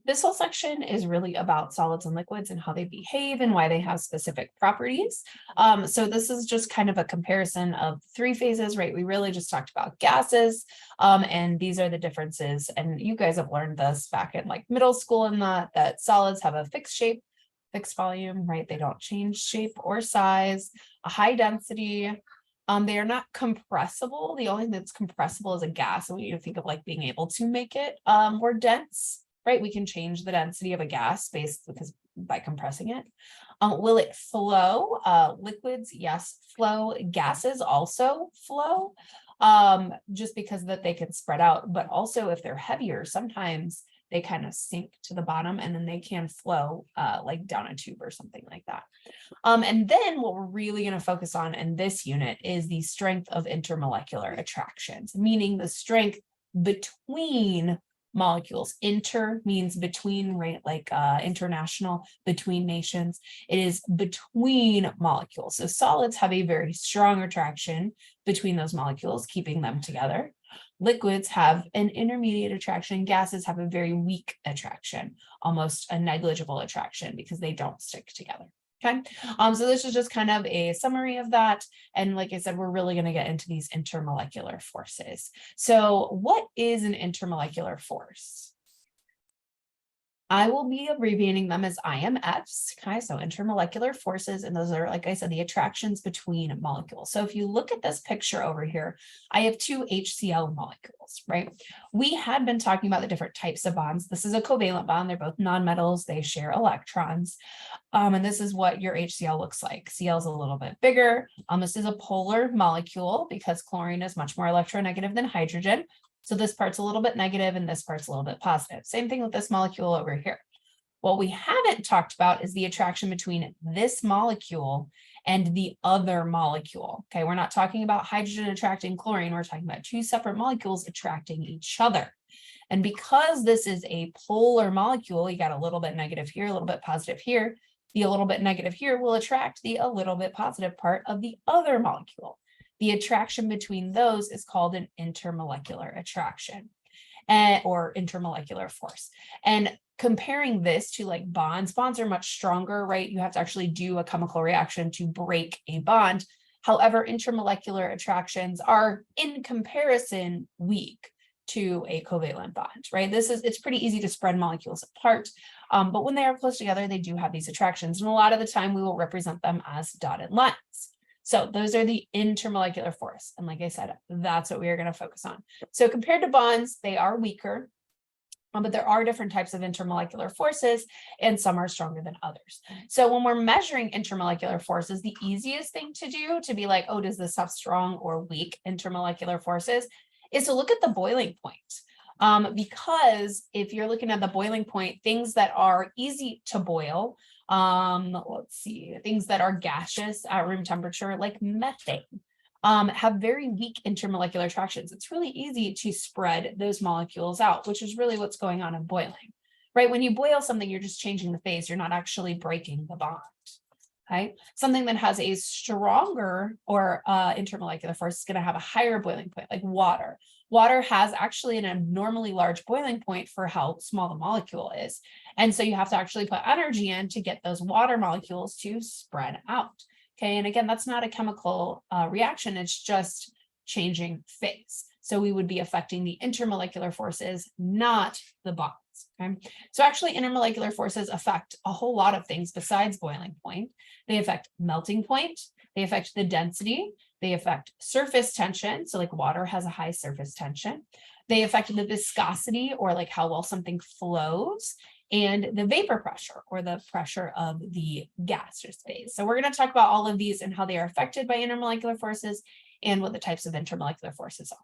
This whole section is really about solids and liquids and how they behave and why they have specific properties. So this is just kind of a comparison of three phases, right? We really just talked about gases, and these are the differences. And you guys have learned this back in like middle school and that solids have a fixed shape, fixed volume, right? They don't change shape or size, a high density. They are not compressible. The only thing that's compressible is a gas. So we need to think of like being able to make it more dense, right? We can change the density of a gas because by compressing it. Will it flow? Liquids, yes, flow. Gases also flow, just because that they can spread out. But also if they're heavier, sometimes they kind of sink to the bottom and then they can flow like down a tube or something like that. And then what we're really going to focus on in this unit is the strength of intermolecular attractions, meaning the strength between molecules. Inter means between, right? Like international, between nations. It is between molecules. So solids have a very strong attraction between those molecules, keeping them together. Liquids have an intermediate attraction. Gases have a very weak attraction, almost a negligible attraction because they don't stick together. Okay, so this is just kind of a summary of that. And like I said, we're really going to get into these intermolecular forces. So what is an intermolecular force? I will be abbreviating them as IMFs, okay? So intermolecular forces, and those are, like I said, the attractions between molecules. So if you look at this picture over here, I have two HCl molecules, right? We had been talking about the different types of bonds. This is a covalent bond. They're both nonmetals. They share electrons. And this is what your HCl looks like. Cl is a little bit bigger. This is a polar molecule because chlorine is much more electronegative than hydrogen. So this part's a little bit negative and this part's a little bit positive. Same thing with this molecule over here. What we haven't talked about is the attraction between this molecule and the other molecule. Okay, we're not talking about hydrogen attracting chlorine. We're talking about two separate molecules attracting each other. And because this is a polar molecule, you got a little bit negative here, a little bit positive here. The a little bit negative here will attract the a little bit positive part of the other molecule. The attraction between those is called an intermolecular attraction or intermolecular force. And comparing this to like bonds are much stronger, right? You have to actually do a chemical reaction to break a bond. However, intermolecular attractions are in comparison weak to a covalent bond, right? It's pretty easy to spread molecules apart, but when they are close together, they do have these attractions. And a lot of the time we will represent them as dotted lines. So those are the intermolecular force. And like I said, that's what we are going to focus on. So compared to bonds, they are weaker, but there are different types of intermolecular forces and some are stronger than others. So when we're measuring intermolecular forces, the easiest thing to do to be like, oh, does this have strong or weak intermolecular forces is to look at the boiling point. Because if you're looking at the boiling point, things that are easy to boil, let's see, things that are gaseous at room temperature, like methane, have very weak intermolecular attractions. It's really easy to spread those molecules out, which is really what's going on in boiling, right? When you boil something, you're just changing the phase. You're not actually breaking the bond. Okay. Something that has a stronger or intermolecular force is going to have a higher boiling point, like water. Water has actually an abnormally large boiling point for how small the molecule is. And so you have to actually put energy in to get those water molecules to spread out. Okay. And again, that's not a chemical reaction. It's just changing phase. So we would be affecting the intermolecular forces, not the bonds. Okay. So actually intermolecular forces affect a whole lot of things besides boiling point. They affect melting point. They affect the density. They affect surface tension. So like water has a high surface tension. They affect the viscosity or like how well something flows and the vapor pressure or the pressure of the gaseous phase. So we're going to talk about all of these and how they are affected by intermolecular forces and what the types of intermolecular forces are.